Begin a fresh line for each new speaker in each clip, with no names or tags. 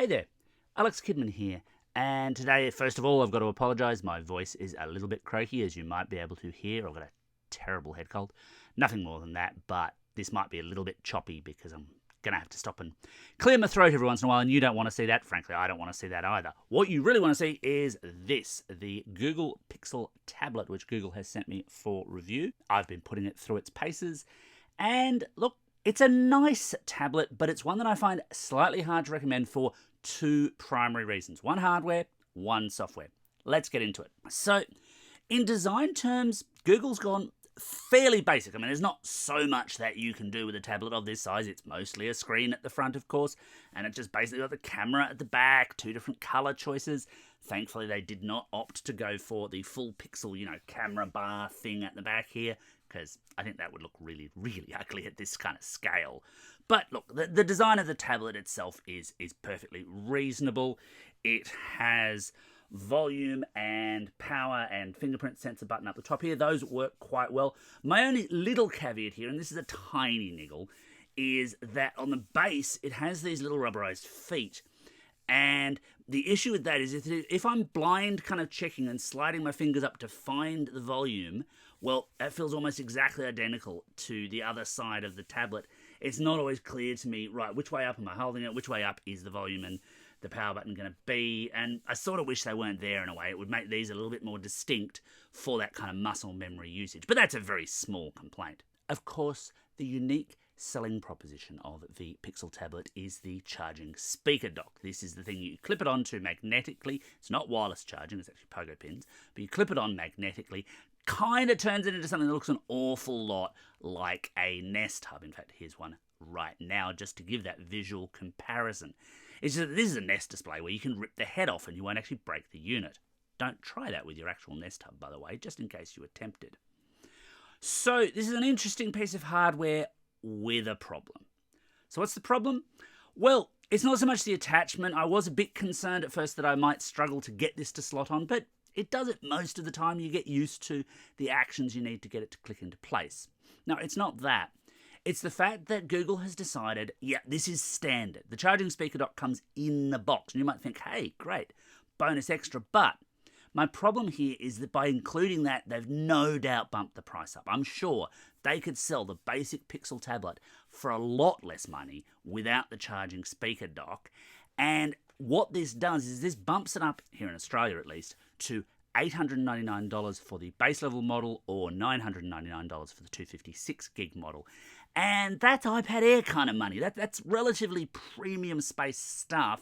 Hey there, Alex Kidman here, and today, first of all, I've got to apologise. My voice is a little bit croaky, as you might be able to hear. I've got a terrible head cold. Nothing more than that, but this might be a little bit choppy because I'm going to have to stop and clear my throat every once in a while, and you don't want to see that. Frankly, I don't want to see that either. What you really want to see is this, the Google Pixel tablet, which Google has sent me for review. I've been putting it through its paces, and look, it's a nice tablet, but it's one that I find slightly hard to recommend for two primary reasons. One hardware, one software. Let's get into it. So, in design terms, Google's gone fairly basic. I mean, there's not so much that you can do with a tablet of this size. It's mostly a screen at the front, of course, and it just basically got the camera at the back, two different color choices. Thankfully, they did not opt to go for the full pixel, camera bar thing at the back here, because I think that would look really, really ugly at this kind of scale. But look, the design of the tablet itself is perfectly reasonable. It has volume and power and fingerprint sensor button up the top here. Those work quite well. My only little caveat here, and this is a tiny niggle, is that on the base, it has these little rubberized feet. And the issue with that is if I'm blind kind of checking and sliding my fingers up to find the volume, well, that feels almost exactly identical to the other side of the tablet. It's not always clear to me, right, which way up am I holding it, which way up is the volume and the power button going to be, and I sort of wish they weren't there in a way. It would make these a little bit more distinct for that kind of muscle memory usage, but that's a very small complaint. Of course, the unique selling proposition of the Pixel tablet is the charging speaker dock. This is the thing you clip it onto magnetically. It's not wireless charging, it's actually pogo pins, but you clip it on magnetically. Kind of turns it into something that looks an awful lot like a Nest Hub. In fact, here's one right now just to give that visual comparison. It's just that this is a Nest display where you can rip the head off and you won't actually break the unit. Don't try that with your actual Nest Hub, by the way, just in case you attempted. So this is an interesting piece of hardware with a problem. So what's the problem? Well, it's not so much the attachment. I was a bit concerned at first that I might struggle to get this to slot on, but it does it most of the time. You get used to the actions you need to get it to click into place. Now, it's not that. It's the fact that Google has decided, yeah, this is standard. The charging speaker dock comes in the box. And you might think, hey, great, bonus extra. But my problem here is that by including that, they've no doubt bumped the price up. I'm sure they could sell the basic Pixel tablet for a lot less money without the charging speaker dock. And what this does is this bumps it up, here in Australia at least, to $899 for the base level model or $999 for the 256 gig model. And that's iPad Air kind of money. That's relatively premium space stuff.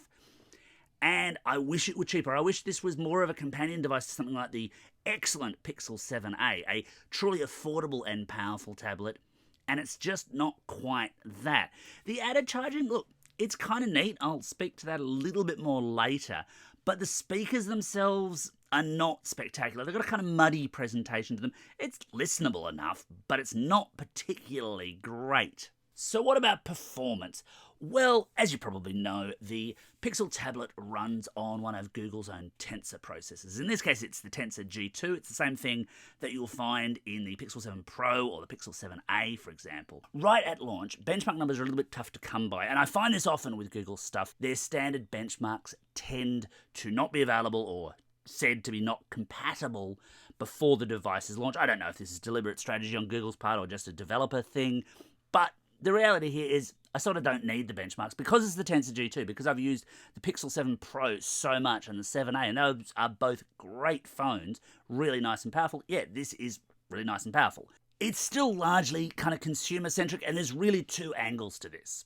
And I wish it were cheaper. I wish this was more of a companion device to something like the excellent Pixel 7a, a truly affordable and powerful tablet. And it's just not quite that. The added charging, look, it's kind of neat. I'll speak to that a little bit more later. But the speakers themselves are not spectacular. They've got a kind of muddy presentation to them. It's listenable enough, but it's not particularly great. So what about performance? Well, as you probably know, the Pixel tablet runs on one of Google's own Tensor processors. In this case, it's the Tensor G2. It's the same thing that you'll find in the Pixel 7 Pro or the Pixel 7a, for example. Right at launch, benchmark numbers are a little bit tough to come by, and I find this often with Google stuff. Their standard benchmarks tend to not be available or said to be not compatible before the device is launched. I don't know if this is deliberate strategy on Google's part or just a developer thing, but the reality here is I sort of don't need the benchmarks because it's the Tensor G2, because I've used the Pixel 7 Pro so much and the 7a, and those are both great phones, really nice and powerful. Yeah, this is really nice and powerful. It's still largely kind of consumer-centric, and there's really two angles to this.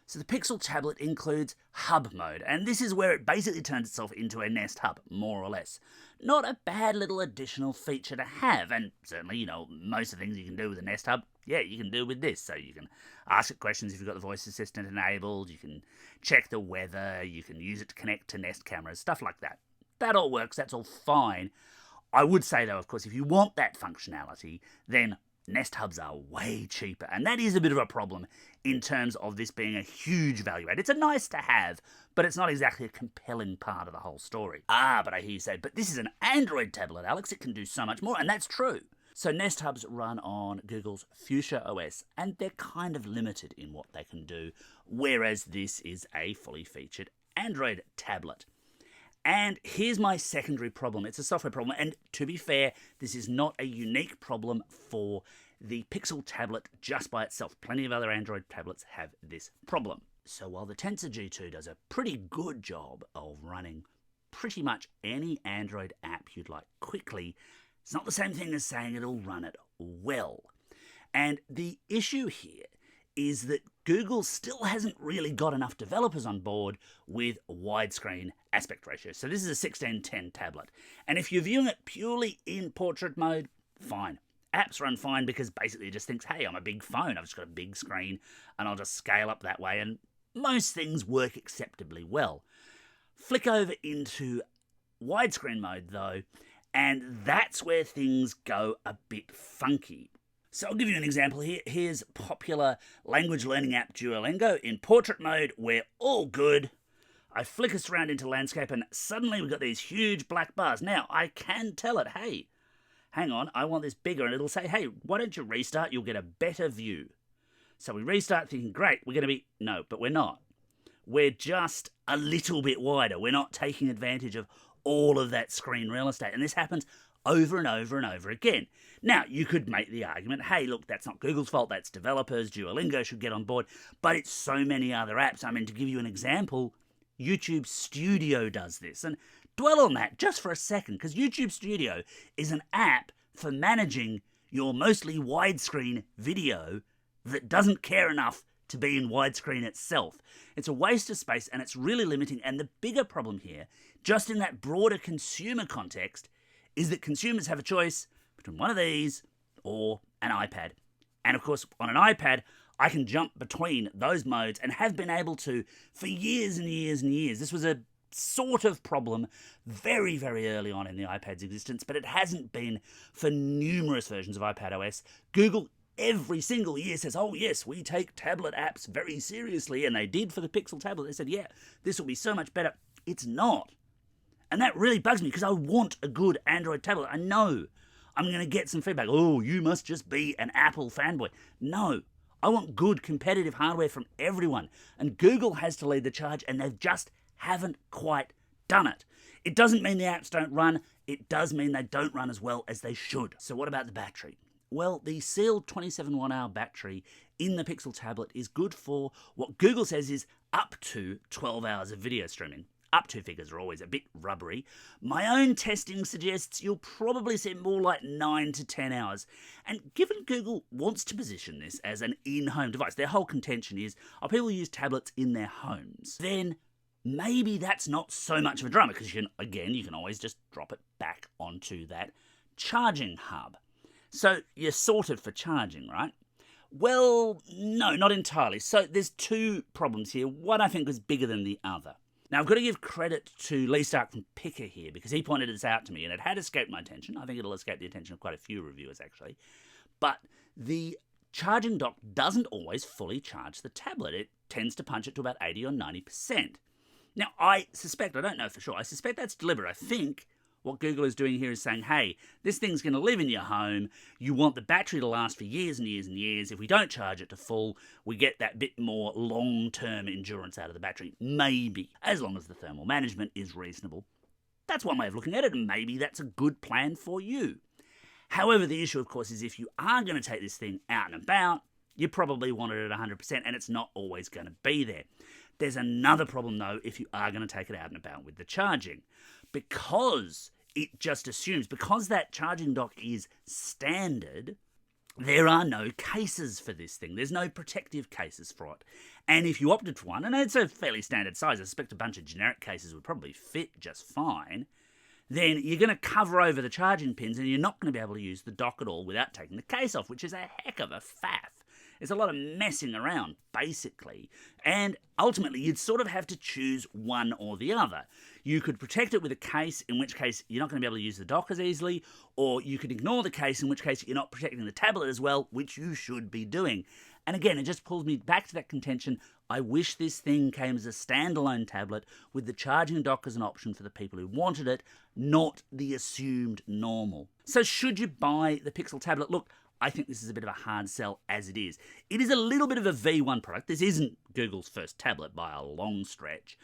So the Pixel tablet includes hub mode, and this is where it basically turns itself into a Nest Hub, more or less. Not a bad little additional feature to have, and certainly, most of the things you can do with a Nest Hub, yeah, you can do with this. So you can ask it questions if you've got the voice assistant enabled, you can check the weather, you can use it to connect to Nest cameras, stuff like that. That all works, that's all fine. I would say, though, of course, if you want that functionality, then Nest Hubs are way cheaper, and that is a bit of a problem in terms of this being a huge value add. It's a nice to have, but it's not exactly a compelling part of the whole story. But I hear you say, but this is an Android tablet, Alex, it can do so much more, and that's true. So Nest Hubs run on Google's Fuchsia OS, and they're kind of limited in what they can do, whereas this is a fully featured Android tablet. And here's my secondary problem. It's a software problem, and to be fair, this is not a unique problem for the Pixel tablet just by itself. Plenty of other Android tablets have this problem. So while the Tensor G2 does a pretty good job of running pretty much any Android app you'd like quickly, it's not the same thing as saying it'll run it well. And the issue here is that Google still hasn't really got enough developers on board with widescreen aspect ratio. So this is a 16:10 tablet. And if you're viewing it purely in portrait mode, fine. Apps run fine because basically it just thinks, hey, I'm a big phone, I've just got a big screen, and I'll just scale up that way, and most things work acceptably well. Flick over into widescreen mode though, and that's where things go a bit funky. So I'll give you an example here. Here's popular language learning app Duolingo. In portrait mode, we're all good. I flick us around into landscape and suddenly we've got these huge black bars. Now, I can tell it, hey, hang on, I want this bigger. And it'll say, hey, why don't you restart? You'll get a better view. So we restart thinking, great, we're going to be... No, but we're not. We're just a little bit wider. We're not taking advantage of all of that screen real estate. And this happens over and over and over again. Now, you could make the argument, hey, look, that's not Google's fault, that's developers, Duolingo should get on board, but it's so many other apps. I mean, to give you an example, YouTube Studio does this. And dwell on that just for a second, because YouTube Studio is an app for managing your mostly widescreen video that doesn't care enough to be in widescreen itself. It's a waste of space and it's really limiting. And the bigger problem here, just in that broader consumer context, is that consumers have a choice between one of these or an iPad. And of course, on an iPad, I can jump between those modes and have been able to for years and years and years. This was a sort of problem very, very early on in the iPad's existence, but it hasn't been for numerous versions of iPadOS. Google every single year says, oh yes, we take tablet apps very seriously, and they did for the Pixel tablet. They said, yeah, this will be so much better. It's not. And that really bugs me because I want a good Android tablet. I know I'm going to get some feedback. Oh, you must just be an Apple fanboy. No, I want good competitive hardware from everyone. And Google has to lead the charge, and they just haven't quite done it. It doesn't mean the apps don't run. It does mean they don't run as well as they should. So what about the battery? Well, the sealed 27 watt-hour battery in the Pixel tablet is good for what Google says is up to 12 hours of video streaming. Up to figures are always a bit rubbery. My own testing suggests you'll probably see more like 9 to 10 hours. And given Google wants to position this as an in-home device, their whole contention is, people use tablets in their homes, then maybe that's not so much of a drama, because you can always just drop it back onto that charging hub. So you're sorted for charging, right? Well, no, not entirely. So there's two problems here. One I think is bigger than the other. Now, I've got to give credit to Lee Stark from Picker here, because he pointed this out to me, and it had escaped my attention. I think it'll escape the attention of quite a few reviewers, actually. But the charging dock doesn't always fully charge the tablet. It tends to punch it to about 80 or 90%. Now, I don't know for sure, I suspect that's deliberate. I think what Google is doing here is saying, hey, this thing's going to live in your home. You want the battery to last for years and years and years. If we don't charge it to full, we get that bit more long-term endurance out of the battery. Maybe, as long as the thermal management is reasonable. That's one way of looking at it, and maybe that's a good plan for you. However, the issue, of course, is if you are going to take this thing out and about, you probably want it at 100%, and it's not always going to be there. There's another problem, though, if you are going to take it out and about with the charging. Because it just assumes, because that charging dock is standard, there are no cases for this thing. There's no protective cases for it. And if you opted for one, and it's a fairly standard size, I suspect a bunch of generic cases would probably fit just fine, then you're going to cover over the charging pins and you're not going to be able to use the dock at all without taking the case off, which is a heck of a faff. It's a lot of messing around, basically. And ultimately, you'd sort of have to choose one or the other. You could protect it with a case, in which case you're not going to be able to use the dock as easily, or you could ignore the case, in which case you're not protecting the tablet as well, which you should be doing. And again, it just pulls me back to that contention. I wish this thing came as a standalone tablet with the charging dock as an option for the people who wanted it, not the assumed normal. So should you buy the Pixel tablet? Look, I think this is a bit of a hard sell as it is. It is a little bit of a V1 product. This isn't Google's first tablet by a long stretch.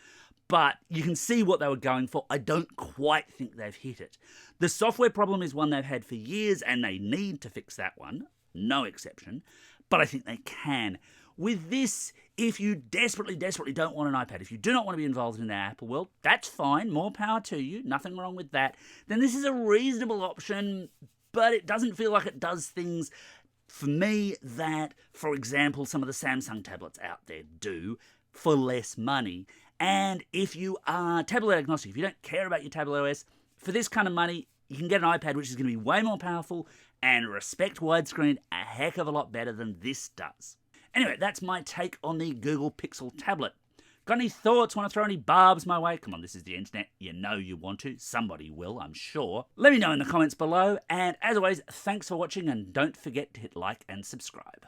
but you can see what they were going for. I don't quite think they've hit it. The software problem is one they've had for years, and they need to fix that one. No exception. But I think they can. With this, if you desperately don't want an iPad, if you do not want to be involved in the Apple world, that's fine. More power to you. Nothing wrong with that. Then this is a reasonable option, but it doesn't feel like it does things for me that, for example, some of the Samsung tablets out there do for less money. And if you are tablet agnostic, if you don't care about your tablet OS, for this kind of money, you can get an iPad which is going to be way more powerful and respect widescreen a heck of a lot better than this does. Anyway, that's my take on the Google Pixel tablet. Got any thoughts? Want to throw any barbs my way? Come on, this is the internet. You know you want to. Somebody will, I'm sure. Let me know in the comments below. And as always, thanks for watching, and don't forget to hit like and subscribe.